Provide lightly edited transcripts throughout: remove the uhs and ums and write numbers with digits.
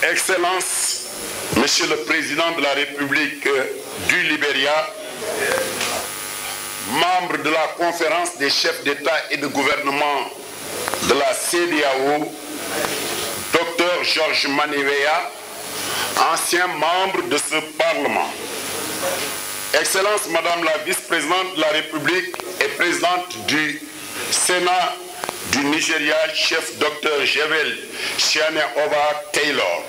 Excellences, Monsieur le Président de la République du Liberia, membre de la conférence des chefs d'État et de gouvernement de la CEDEAO, Dr Georges Monrovia, ancien membre de ce Parlement. Excellence, Madame la vice-présidente de la République et présidente du Sénat du Nigeria, chef Dr Jevel Ova Taylor.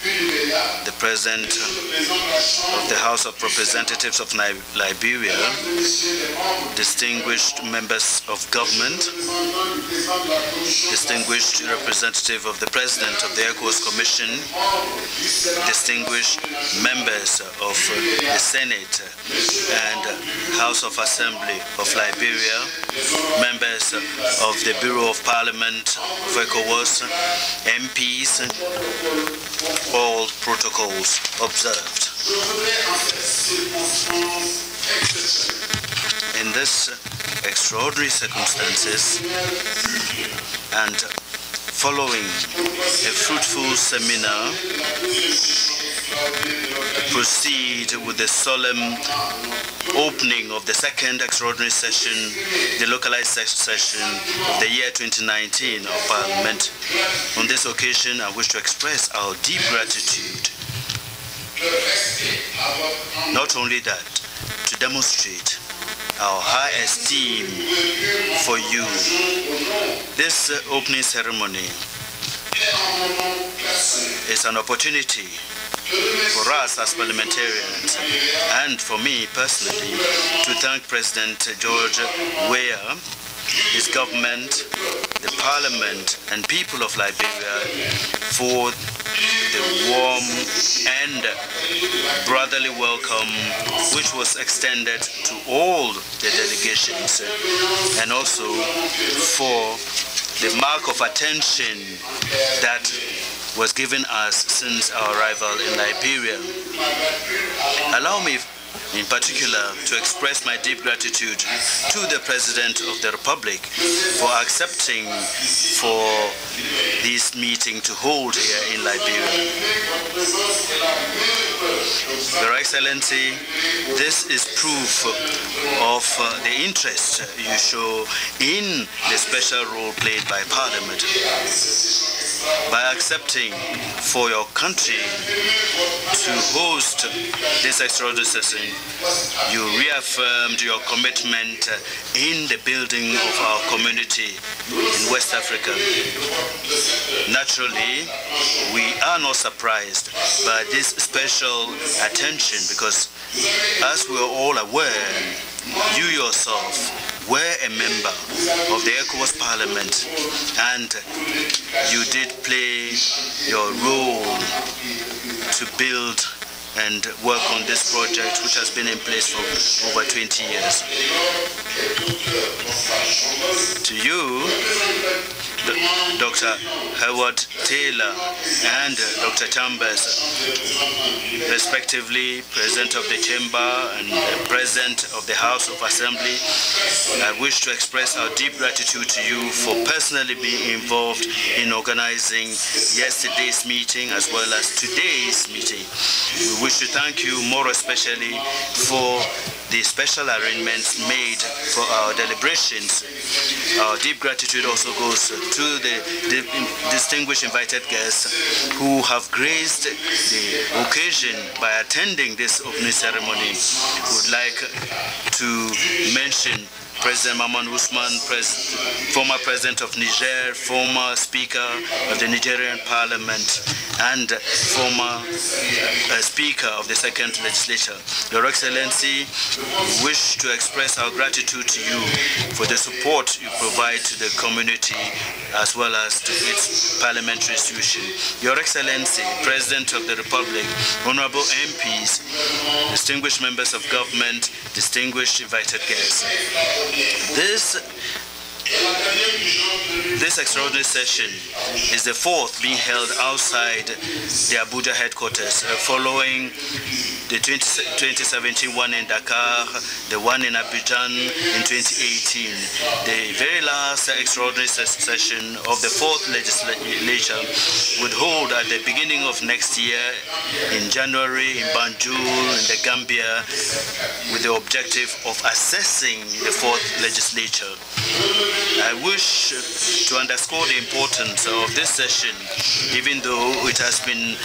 The President of the House of Representatives of Liberia, distinguished members of government, distinguished representative of the President of the ECOWAS Commission, distinguished members of the Senate and House of Assembly of Liberia, members of the Bureau of Parlement of ECOWAS, MPs, all protocols observed. In this extraordinary circumstances and following a fruitful seminar, proceed with the solemn opening of the second extraordinary session, the localized session of the year 2019 of Parliament. On this occasion, I wish to express our deep gratitude. Not only that, to demonstrate our high esteem for you. This opening ceremony is an opportunity for us as parliamentarians and for me personally to thank President George Weah, his government, the Parliament and people of Liberia for the warm and brotherly welcome which was extended to all the delegations, and also for the mark of attention that was given us since our arrival in Liberia. Allow me in particular to express my deep gratitude to the President of the Republic for accepting for this meeting to hold here in Liberia. Your Excellency, this is proof of the interest you show in the special role played by Parliament. By accepting for your country to host this extraordinary session, you reaffirmed your commitment in the building of our community in West Africa. Naturally, we are not surprised by this special attention because, as we are all aware, you yourself were a member of the ECOWAS Parliament and you did play your role to build and work on this project which has been in place for over 20 years. To you, Dr. Howard Taylor and Dr. Chambers, respectively President of the Chamber and President of the House of Assembly, I wish to express our deep gratitude to you for personally being involved in organizing yesterday's meeting as well as today's meeting. We wish to thank you more especially for the special arrangements made for our deliberations. Our deep gratitude also goes to the distinguished invited guests who have graced the occasion by attending this opening ceremony. We would like to mention President Maman Usman, former President of Niger, former Speaker of the Nigerian Parliament, and former Speaker of the Second Legislature. Your Excellency, we wish to express our gratitude to you for the support you provide to the community as well as to its parliamentary institution. Your Excellency, President of the Republic, honorable MPs, distinguished members of government, distinguished invited guests. this extraordinary session is the fourth being held outside the Abuja headquarters, following the 2017 one in Dakar, the one in Abidjan in 2018. The very last extraordinary session of the fourth legislature would hold at the beginning of next year in January in Banjul in the Gambia, with the objective of assessing the fourth legislature. I wish to underscore the importance of this session, even though it has been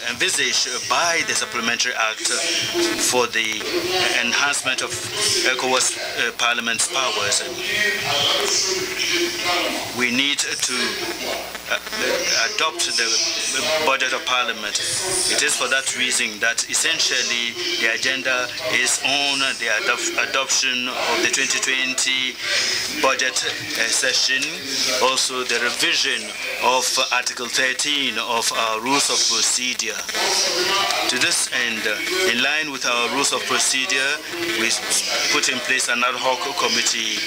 envisaged by the Supplementary Act for the enhancement of ECOWAS Parliament's powers. We need to adopt the budget of Parliament. It is for that reason that essentially the agenda is on the adoption of the 2020 budget session, also the revision of Article 13 of our Rules of Procedure. To this end, in line with our Rules of Procedure, we put in place an ad hoc committee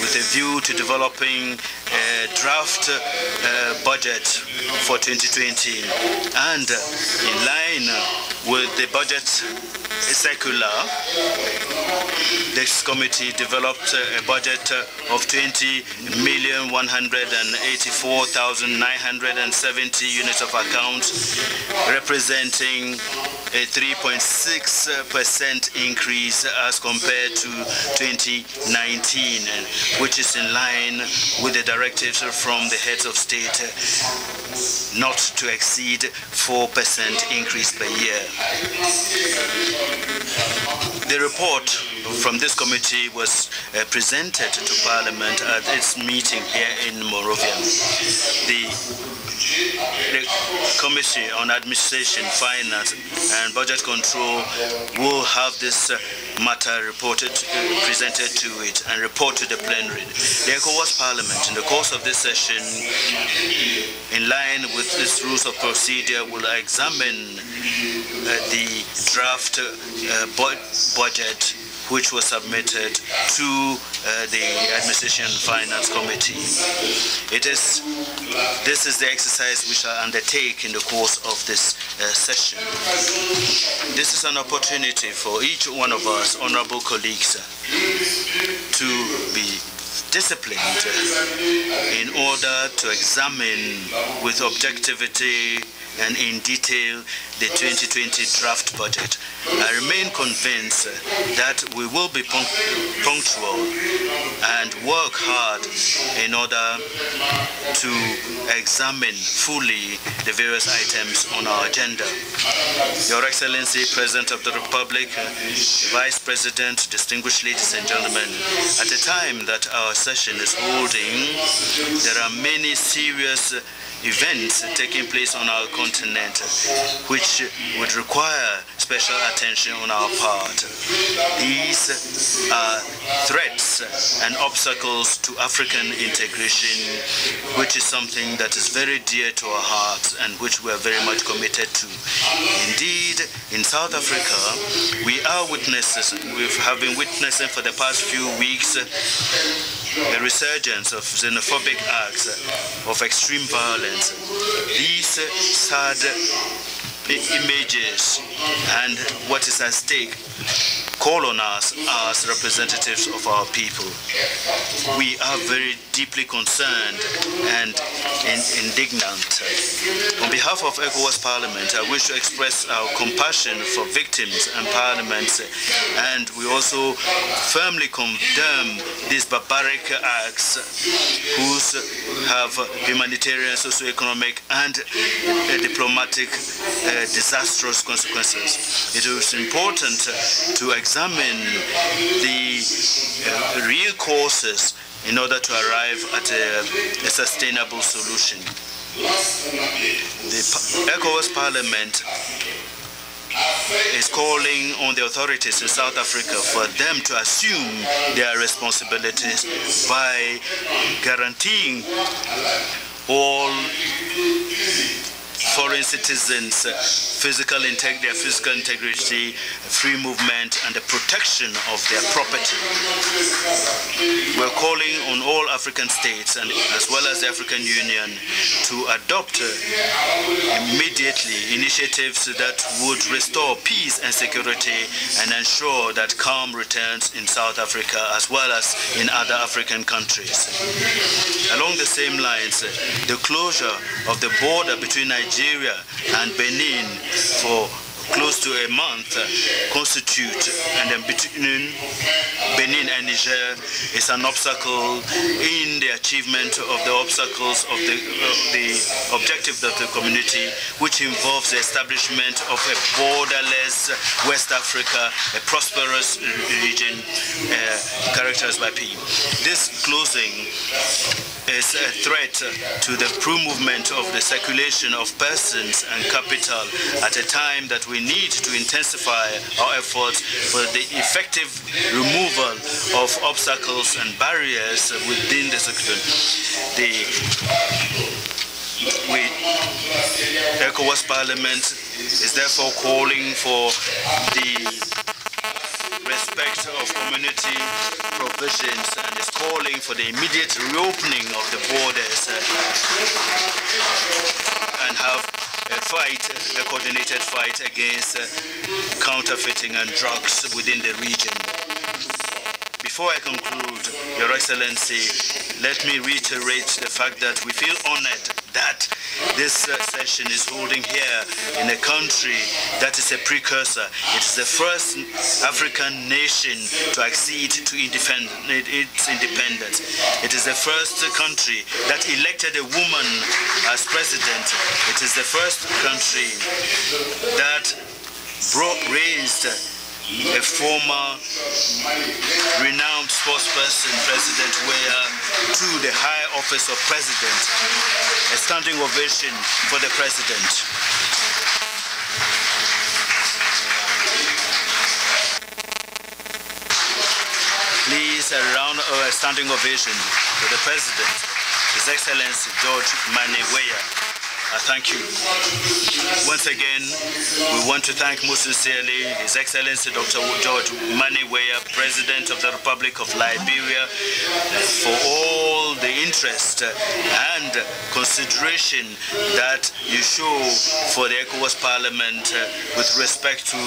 with a view to developing a draft budget for 2020, and in line with the budget circular, this committee developed a budget of 20,184,970 units of account, representing a 3.6% increase as compared to 2019, which is in line with the directives from the heads of state not to exceed 4% increase per year. The report from this committee was presented to Parliament at its meeting here in Monrovia. The Committee on Administration, Finance and Budget Control will have this matter presented to it and report to the plenary. The ECOWAS Parliament, in the course of this session, in line with its rules of procedure, will examine the draft budget which was submitted to the Administration Finance Committee. This is the exercise we shall undertake in the course of this session. This is an opportunity for each one of us, honorable colleagues, to be disciplined in order to examine with objectivity and in detail the 2020 draft budget. I remain convinced that we will be punctual and work hard in order to examine fully the various items on our agenda. Your Excellency, President of the Republic, Vice President, distinguished ladies and gentlemen, at the time that our session is holding, there are many serious events taking place on our continent which would require special attention on our part. These are threats and obstacles to African integration, which is something that is very dear to our hearts and which we are very much committed to. Indeed, in South Africa, we have been witnessing for the past few weeks a resurgence of xenophobic acts of extreme violence. These sad images and what is at stake call on us as representatives of our people. We are very deeply concerned and indignant. On behalf of ECOWAS Parliament, I wish to express our compassion for victims and parliaments, and we also firmly condemn these barbaric acts whose have humanitarian, socio-economic and diplomatic disastrous consequences. It is important to examine the real causes in order to arrive at a sustainable solution. The ECOWAS Parliament is calling on the authorities in South Africa for them to assume their responsibilities by guaranteeing all foreign citizens' physical integrity, free movement, and the protection of their property. We're calling on all African states, and as well as the African Union, to adopt immediately initiatives that would restore peace and security and ensure that calm returns in South Africa as well as in other African countries. Along the same lines, the closure of the border between Nigeria and Benin for close to a month and then between Benin and Niger is an obstacle in the achievement of the obstacles of the objectives of the community, which involves the establishment of a borderless West Africa, a prosperous region characterized by peace. This closing is a threat to the free movement of the circulation of persons and capital at a time that we need to intensify our efforts for the effective removal of obstacles and barriers within the circuit. The ECOWAS Parliament is therefore calling for the respect of community provisions and is calling for the immediate reopening of the borders and have a coordinated fight against counterfeiting and drugs within the region. Before I conclude, Your Excellency, let me reiterate the fact that we feel honored that this session is holding here in a country that is a precursor. It is the first African nation to accede to its independence. It is the first country that elected a woman as president. It is the first country that raised a former renowned sportsperson, President Weah, to the high office of president. A standing ovation for the president. Please, a standing ovation for the president, His Excellency George Manneh Weah. Thank you. Once again, we want to thank most sincerely His Excellency Dr. George Manneh Weah, President of the Republic of Liberia, for all the interest and consideration that you show for the ECOWAS Parliament with respect to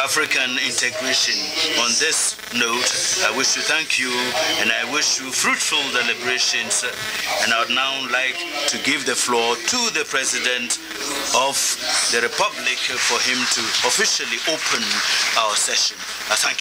African integration. On this note, I wish to thank you and I wish you fruitful deliberations, and I would now like to give the floor to the President of the Republic for him to officially open our session. Thank you.